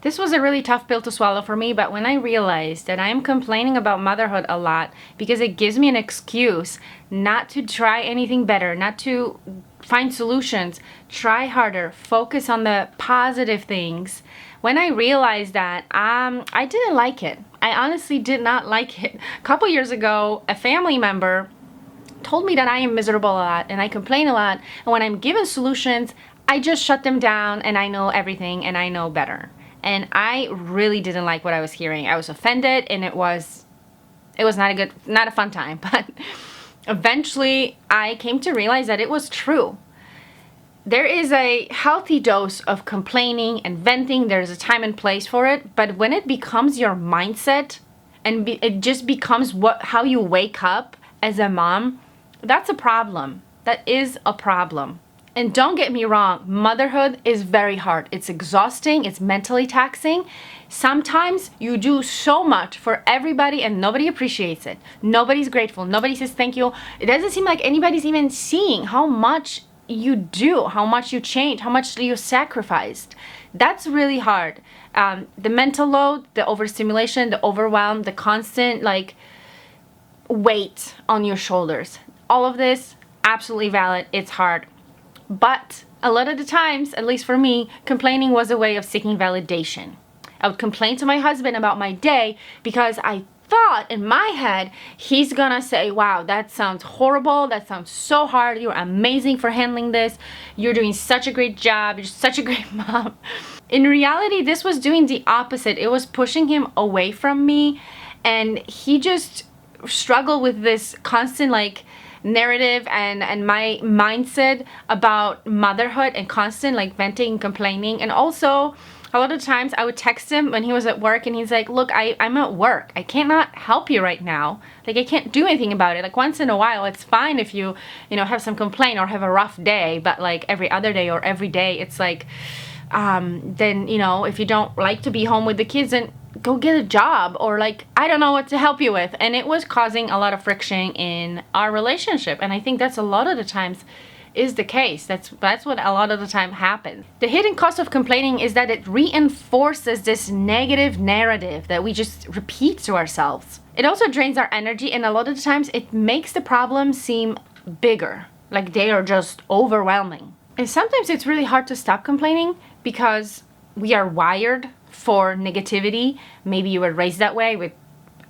This was a really tough pill to swallow for me, but when I realized that I am complaining about motherhood a lot because it gives me an excuse not to try anything better, not to find solutions, try harder, focus on the positive things. When I realized that, I didn't like it. I honestly did not like it. A couple years ago, a family member told me that I am miserable a lot and I complain a lot. And when I'm given solutions, I just shut them down and I know everything and I know better. And I really didn't like what I was hearing. I was offended and it was not a fun time. But eventually I came to realize that it was true. There is a healthy dose of complaining and venting. There's a time and place for it. But when it becomes your mindset and it just becomes how you wake up as a mom, that's a problem. That is a problem. And don't get me wrong, motherhood is very hard. It's exhausting, it's mentally taxing. Sometimes you do so much for everybody and nobody appreciates it. Nobody's grateful, nobody says thank you. It doesn't seem like anybody's even seeing how much you do, how much you change, how much you sacrificed. That's really hard. The mental load, the overstimulation, the overwhelm, the constant weight on your shoulders. All of this, absolutely valid. It's hard. But a lot of the times, at least for me, complaining was a way of seeking validation. I would complain to my husband about my day because I thought in my head, he's gonna say, wow, that sounds horrible. That sounds so hard. You're amazing for handling this. You're doing such a great job. You're such a great mom. In reality, this was doing the opposite. It was pushing him away from me. And he just struggled with this constant narrative and my mindset about motherhood and constant venting and complaining. And also a lot of times I would text him when he was at work and he's like, look, I'm at work, I cannot help you right now, I can't do anything about it. Once in a while it's fine if you have some complaint or have a rough day, but every other day or every day it's then if you don't like to be home with the kids, then go get a job, or I don't know what to help you with. And it was causing a lot of friction in our relationship, and I think that's a lot of the times is the case. That's what a lot of the time happens. The hidden cost of complaining is that it reinforces this negative narrative that we just repeat to ourselves. It also drains our energy, and a lot of the times it makes the problem seem bigger, they are just overwhelming. And sometimes it's really hard to stop complaining because we are wired for negativity. Maybe you were raised that way with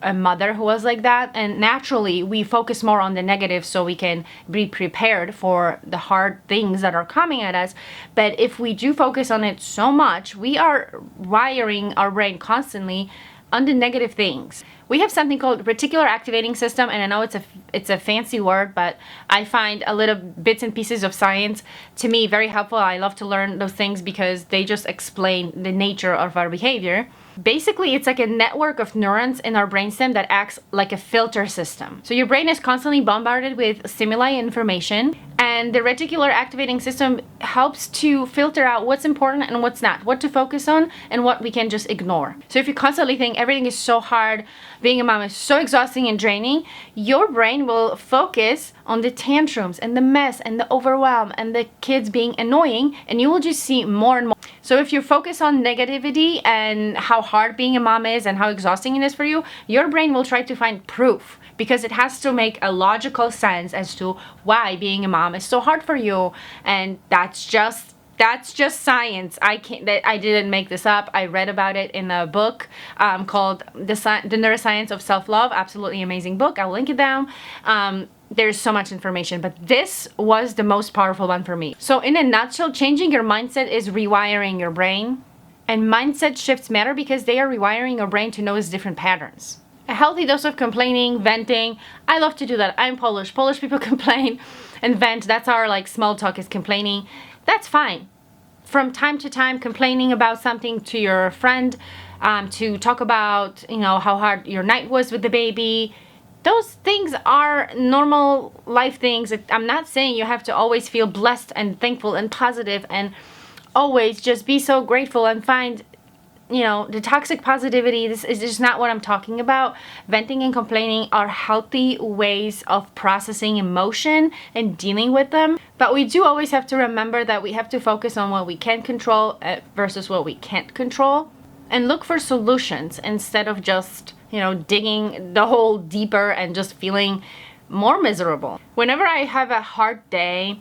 a mother who was like that, and naturally we focus more on the negative so we can be prepared for the hard things that are coming at us. But if we do focus on it so much, we are wiring our brain constantly on the negative things. We have something called reticular activating system, and I know it's a fancy word, but I find a little bits and pieces of science to me very helpful. I love to learn those things because they just explain the nature of our behavior. Basically, it's a network of neurons in our brainstem that acts like a filter system. So your brain is constantly bombarded with stimuli and information, and the reticular activating system helps to filter out what's important and what's not, what to focus on and what we can just ignore. So if you constantly think everything is so hard, being a mom is so exhausting and draining, your brain will focus on the tantrums and the mess and the overwhelm and the kids being annoying, and you will just see more and more. So if you focus on negativity and how hard being a mom is and how exhausting it is for you, your brain will try to find proof, because it has to make a logical sense as to why being a mom is so hard for you. And that's just science. I didn't make this up. I read about it in a book called The Neuroscience of Self-Love. Absolutely amazing book. I'll link it down. There's so much information, but this was the most powerful one for me. So in a nutshell, changing your mindset is rewiring your brain. And mindset shifts matter because they are rewiring your brain to notice different patterns. A healthy dose of complaining, venting. I love to do that. I'm Polish. Polish people complain and vent. That's our small talk, is complaining. That's fine. From time to time, complaining about something to your friend, to talk about, how hard your night was with the baby. Those things are normal life things. I'm not saying you have to always feel blessed and thankful and positive and always just be so grateful and find the toxic positivity. This is just not what I'm talking about. Venting and complaining are healthy ways of processing emotion and dealing with them. But we do always have to remember that we have to focus on what we can control versus what we can't control. and look for solutions instead of just, digging the hole deeper and just feeling more miserable. Whenever I have a hard day,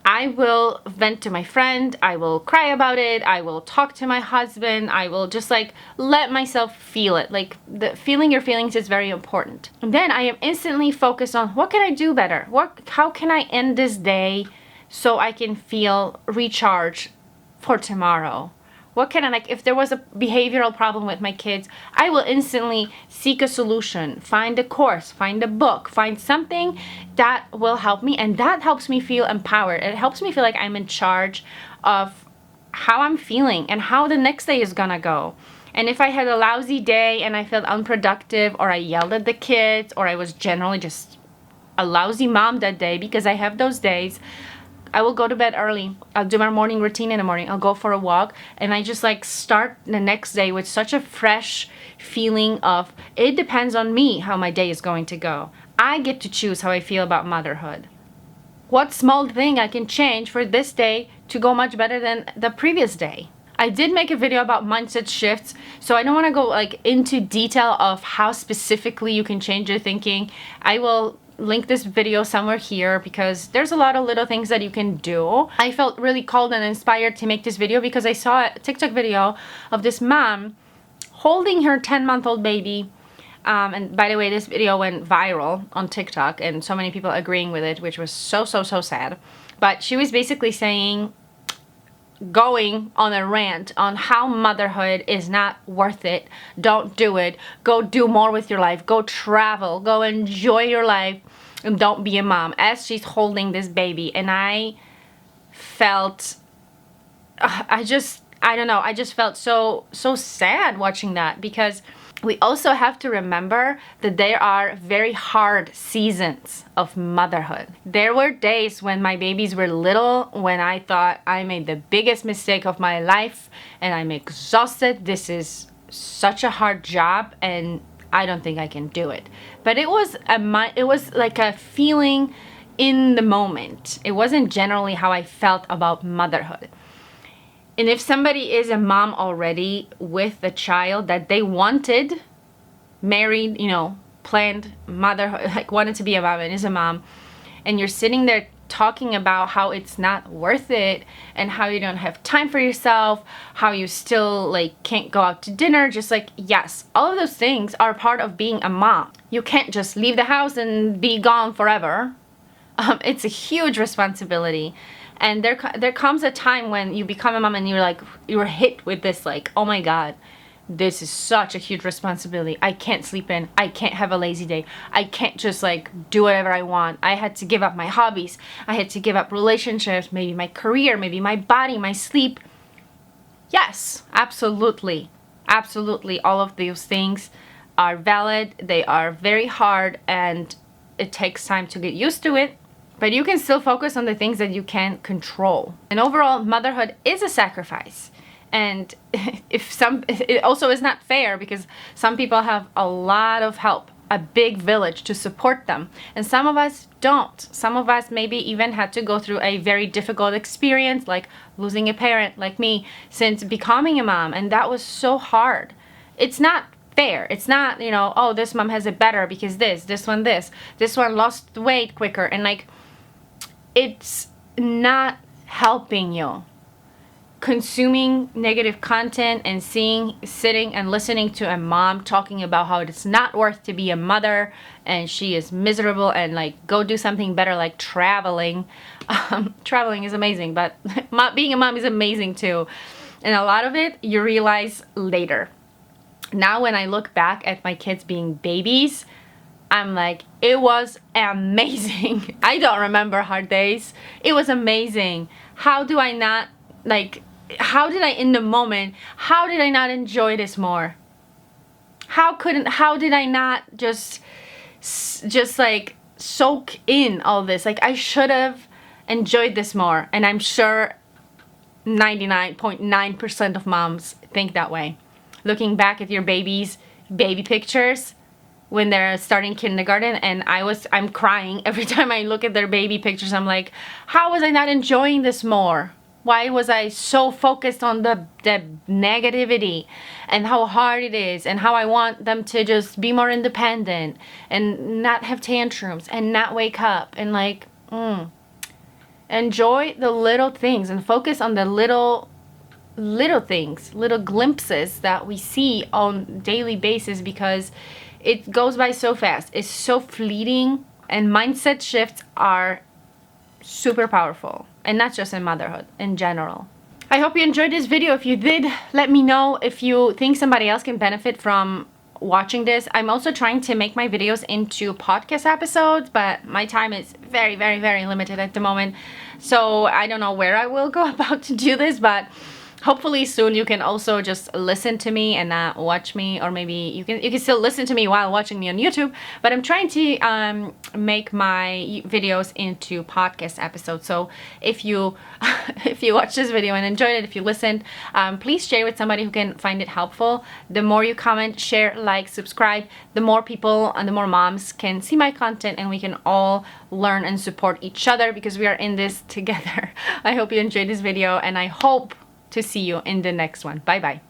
I will vent to my friend, I will cry about it, I will talk to my husband, I will just like let myself feel it. Like, the feeling your feelings is very important. And then I am instantly focused on what can I do better? How can I end this day so I can feel recharged for tomorrow? What can I, like, if there was a behavioral problem with my kids, I will instantly seek a solution, find a course, find a book, find something that will help me. And that helps me feel empowered. It helps me feel like I'm in charge of how I'm feeling and how the next day is gonna go. And if I had a lousy day and I felt unproductive, or I yelled at the kids, or I was generally just a lousy mom that day, because I have those days, I will go to bed early. I'll do my morning routine in the morning. I'll go for a walk, and I just like start the next day with such a fresh feeling of, it depends on me how my day is going to go. I get to choose how I feel about motherhood. What small thing I can change for this day to go much better than the previous day? I did make a video about mindset shifts, so I don't want to go like into detail of how specifically you can change your thinking. I will link this video somewhere here because there's a lot of little things that you can do. I felt really called and inspired to make this video because I saw a TikTok video of this mom holding her 10-month-old baby. And by the way, this video went viral on TikTok and so many people agreeing with it, which was so sad. But she was basically saying, going on a rant on how motherhood is not worth it. Don't do it. Go do more with your life. Go travel. Go enjoy your life. And don't be a mom. As she's holding this baby. And I felt, I don't know. I just felt so sad watching that, because we also have to remember that there are very hard seasons of motherhood. There were days when my babies were little, when I thought I made the biggest mistake of my life and I'm exhausted. This is such a hard job and I don't think I can do it. But it was like a feeling in the moment. It wasn't generally how I felt about motherhood. And if somebody is a mom already with a child that they wanted, married, planned motherhood, like wanted to be a mom and is a mom, and you're sitting there talking about how it's not worth it and how you don't have time for yourself, how you still like can't go out to dinner, just like, yes, all of those things are part of being a mom. You can't just leave the house and be gone forever. It's a huge responsibility. And there comes a time when you become a mom and you're hit with this like, oh my God, this is such a huge responsibility. I can't sleep in. I can't have a lazy day. I can't just like do whatever I want. I had to give up my hobbies. I had to give up relationships, maybe my career, maybe my body, my sleep. Yes, absolutely. Absolutely. All of those things are valid. They are very hard and it takes time to get used to it. But you can still focus on the things that you can control. And overall, motherhood is a sacrifice. And it also is not fair because some people have a lot of help, a big village to support them. And some of us don't. Some of us maybe even had to go through a very difficult experience, like losing a parent, like me, since becoming a mom. And that was so hard. It's not fair. It's not, oh, this mom has it better because this one lost weight quicker. And like, it's not helping you. Consuming negative content and sitting and listening to a mom talking about how it's not worth to be a mother and she is miserable and like go do something better like traveling. Traveling is amazing, but being a mom is amazing too. And a lot of it you realize later. Now when I look back at my kids being babies, I'm like, it was amazing. I don't remember hard days. It was amazing. How did I in the moment, how did I not enjoy this more? How did I not just like soak in all this? Like, I should have enjoyed this more. And I'm sure 99.9% of moms think that way. Looking back at your baby's baby pictures when they're starting kindergarten, and I'm crying every time I look at their baby pictures. I'm like, how was I not enjoying this more? Why was I so focused on the negativity and how hard it is and how I want them to just be more independent and not have tantrums and not wake up and like, enjoy the little things and focus on the little things, little glimpses that we see on daily basis, because it goes by so fast. It's so fleeting, and mindset shifts are super powerful, and not just in motherhood, in general. I hope you enjoyed this video. If you did, let me know if you think somebody else can benefit from watching this. I'm also trying to make my videos into podcast episodes, but my time is very, very, very limited at the moment. So I don't know where I will go about to do this, but hopefully soon you can also just listen to me and not watch me, or maybe you can still listen to me while watching me on YouTube. But I'm trying to make my videos into podcast episodes. So if you if you watch this video and enjoyed it, if you listened, please share with somebody who can find it helpful. The more you comment, share, like, subscribe, the more people and the more moms can see my content, and we can all learn and support each other, because we are in this together. I hope you enjoyed this video, and I hope to see you in the next one. Bye bye.